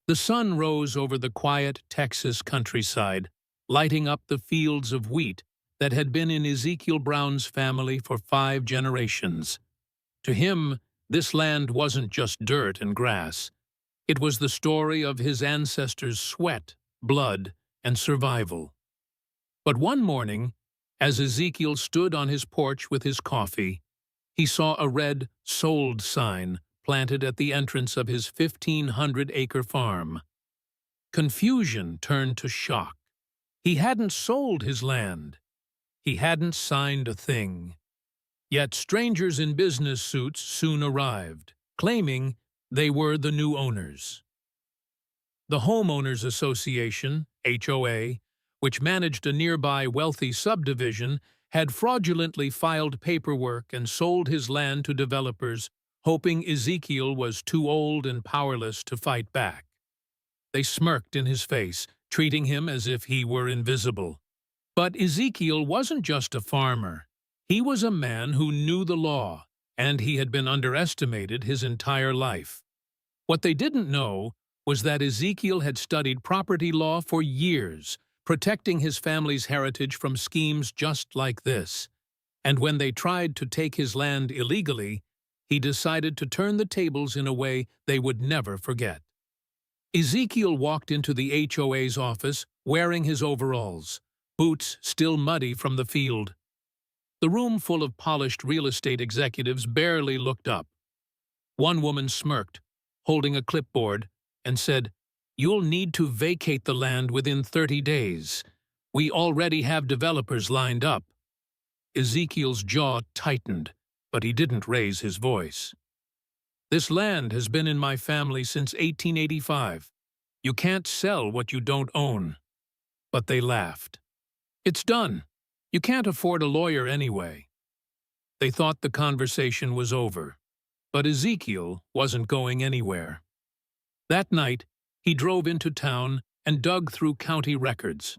The sun rose over the quiet Texas countryside, lighting up the fields of wheat that had been in Ezekiel Brown's family for 5 generations. To him, this land wasn't just dirt and grass. It was the story of his ancestors' sweat, blood, and survival. But one morning, as Ezekiel stood on his porch with his coffee, he saw a red "Sold" sign planted at the entrance of his 1,500-acre farm. Confusion turned to shock. He hadn't sold his land. He hadn't signed a thing. Yet strangers in business suits soon arrived, claiming they were the new owners. The Homeowners Association, HOA, which managed a nearby wealthy subdivision, had fraudulently filed paperwork and sold his land to developers, hoping Ezekiel was too old and powerless to fight back. They smirked in his face, treating him as if he were invisible. But Ezekiel wasn't just a farmer. He was a man who knew the law, and he had been underestimated his entire life. What they didn't know was that Ezekiel had studied property law for years, protecting his family's heritage from schemes just like this. And when they tried to take his land illegally, he decided to turn the tables in a way they would never forget. Ezekiel walked into the HOA's office wearing his overalls, boots still muddy from the field. The room full of polished real estate executives barely looked up. One woman smirked, holding a clipboard, and said, "You'll need to vacate the land within 30 days. We already have developers lined up." Ezekiel's jaw tightened, but he didn't raise his voice. "This land has been in my family since 1885. You can't sell what you don't own." But they laughed. "It's done. You can't afford a lawyer anyway." They thought the conversation was over, but Ezekiel wasn't going anywhere. That night, he drove into town and dug through county records.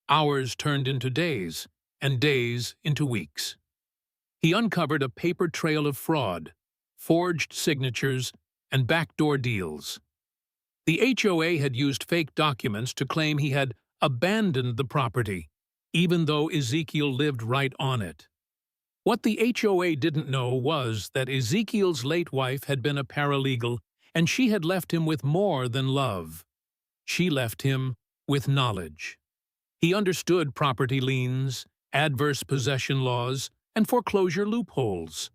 Hours turned into days, and days into weeks. He uncovered a paper trail of fraud, forged signatures, and backdoor deals. The HOA had used fake documents to claim he had abandoned the property, even though Ezekiel lived right on it. What the HOA didn't know was that Ezekiel's late wife had been a paralegal, and she had left him with more than love. She left him with knowledge. He understood property liens, adverse possession laws, and foreclosure loopholes.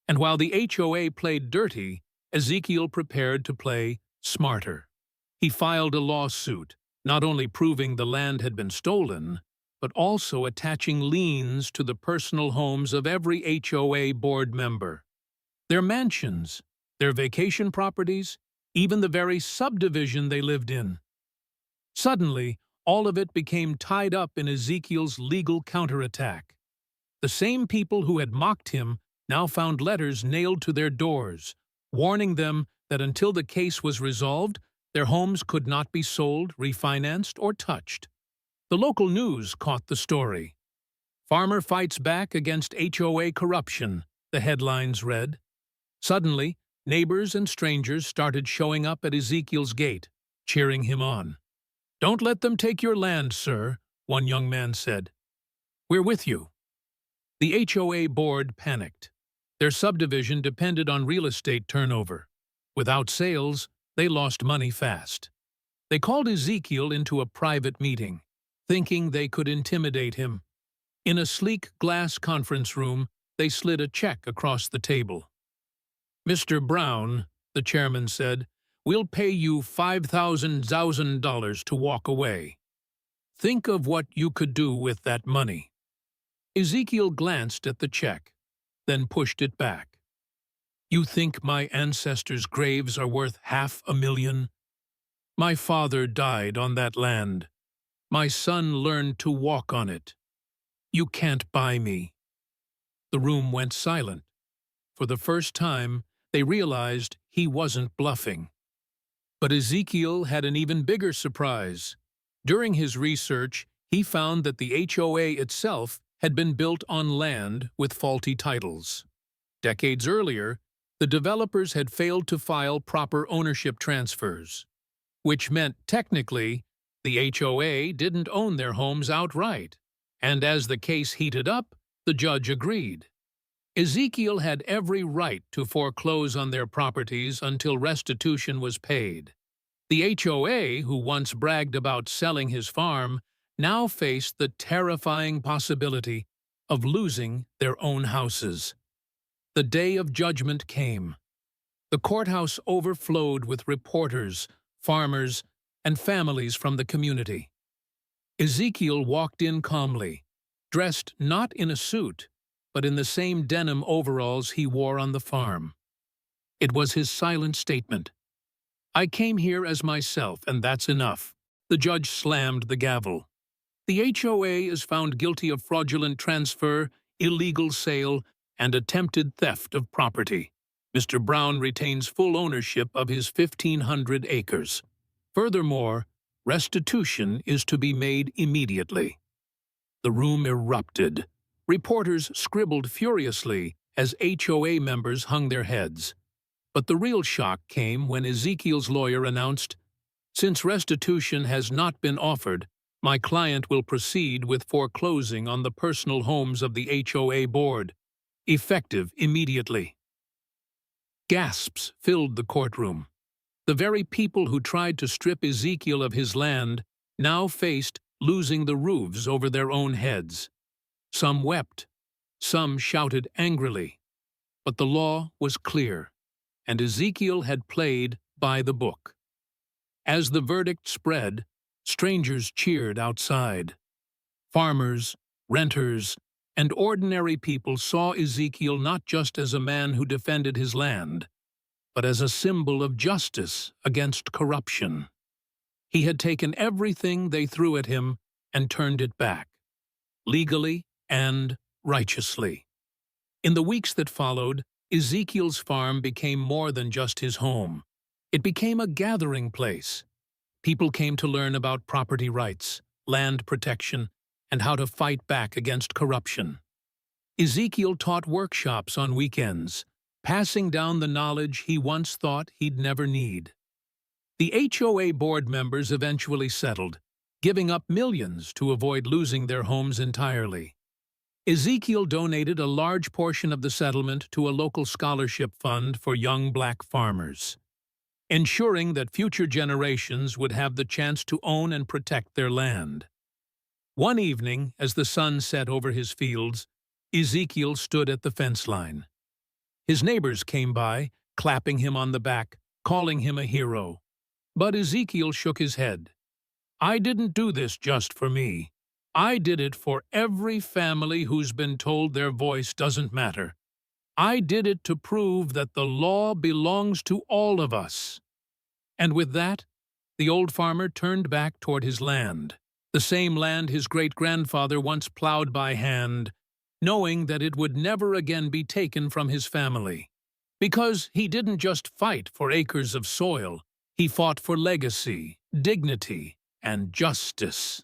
And while the HOA played dirty, Ezekiel prepared to play smarter. He filed a lawsuit, not only proving the land had been stolen, but also attaching liens to the personal homes of every HOA board member. Their mansions, their vacation properties, even the very subdivision they lived in. Suddenly, all of it became tied up in Ezekiel's legal counterattack. The same people who had mocked him now found letters nailed to their doors, warning them that until the case was resolved, their homes could not be sold, refinanced, or touched. The local news caught the story. "Farmer fights back against HOA corruption," the headlines read. Suddenly, neighbors and strangers started showing up at Ezekiel's gate, cheering him on. "Don't let them take your land, sir," one young man said. "We're with you." The HOA board panicked. Their subdivision depended on real estate turnover. Without sales, they lost money fast. They called Ezekiel into a private meeting, thinking they could intimidate him. In a sleek glass conference room, they slid a check across the table. "Mr. Brown," the chairman said, "we'll pay you $5,000 to walk away. Think of what you could do with that money." Ezekiel glanced at the check, then pushed it back. "You think my ancestors' graves are worth $500,000? My father died on that land. My son learned to walk on it. You can't buy me." The room went silent. For the first time, they realized he wasn't bluffing. But Ezekiel had an even bigger surprise. During his research, he found that the HOA itself had been built on land with faulty titles. Decades earlier, the developers had failed to file proper ownership transfers. which meant technically the HOA didn't own their homes outright. And as the case heated up, the judge agreed. Ezekiel had every right to foreclose on their properties until restitution was paid. The HOA, who once bragged about selling his farm, now faced the terrifying possibility of losing their own houses. The day of judgment came. The courthouse overflowed with reporters, farmers, and families from the community. Ezekiel walked in calmly, dressed not in a suit, but in the same denim overalls he wore on the farm. It was his silent statement. "I came here as myself, and that's enough." The judge slammed the gavel. The HOA is found guilty of fraudulent transfer, illegal sale, and attempted theft of property. Mr. Brown retains full ownership of his 1,500 acres. Furthermore, restitution is to be made immediately. The room erupted. Reporters scribbled furiously as HOA members hung their heads. But the real shock came when Ezekiel's lawyer announced, "Since restitution has not been offered, my client will proceed with foreclosing on the personal homes of the HOA board, effective immediately." Gasps filled the courtroom. The very people who tried to strip Ezekiel of his land now faced losing the roofs over their own heads. Some wept, some shouted angrily. But the law was clear, and Ezekiel had played by the book. As the verdict spread, strangers cheered outside. Farmers, renters, and ordinary people saw Ezekiel not just as a man who defended his land, but as a symbol of justice against corruption. He had taken everything they threw at him and turned it back, legally and righteously. In the weeks that followed, Ezekiel's farm became more than just his home. It became a gathering place. People came to learn about property rights, land protection, and how to fight back against corruption. Ezekiel taught workshops on weekends, passing down the knowledge he once thought he'd never need. The HOA board members eventually settled, giving up millions to avoid losing their homes entirely. Ezekiel donated a large portion of the settlement to a local scholarship fund for young black farmers, ensuring that future generations would have the chance to own and protect their land. One evening, as the sun set over his fields, Ezekiel stood at the fence line. His neighbors came by, clapping him on the back, calling him a hero. But Ezekiel shook his head. "I didn't do this just for me. I did it for every family who's been told their voice doesn't matter. I did it to prove that the law belongs to all of us." And with that, the old farmer turned back toward his land, the same land his great-grandfather once plowed by hand, knowing that it would never again be taken from his family. Because he didn't just fight for acres of soil, he fought for legacy, dignity, and justice.